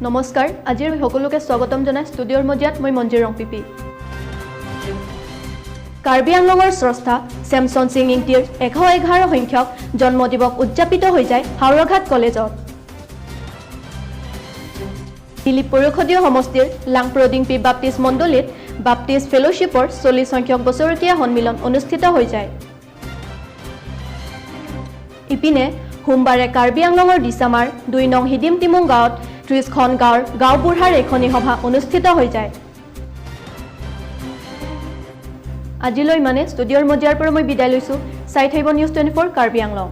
নমস্কাৰ আজিৰ সকলোকে স্বাগতম জনাই ষ্টুডিঅ'ৰ মজিয়াত মই মঞ্জিৰ ৰংপিপি কাৰ্বি আংলঙৰ স্ৰষ্টা চেমছন সিং ইংতিৰ 111 সংখ্যক জন্মদিবস উদযাপিত হৈ যায় হাওৰাঘাট কলেজত দিল্লী পৰিষদীয় সমষ্টিৰ লাংপ্ৰডিংপি বাপ্তিষ্ট মণ্ডলীত বাপ্তিষ্ট ফেলোশ্বিপৰ 40 সংখ্যক বছৰকীয়া সন্মিলন অনুষ্ঠিত হৈ যায় ইপিনে সোমবাৰে কাৰ্বি আংলঙৰ দিছামাৰ 2 নং হিডিম টিমুং গাঁৱত 30খন গাঁৱৰ গাঁওবুঢ়াৰ এখনি সভা অনুষ্ঠিত হৈ যায় আজিলৈ মানে ষ্টুডিঅ'ৰ মজিয়াৰ পৰা মই বিদায় লৈছো চাই থাকিব নিউজ 24 কাৰ্বি আংলং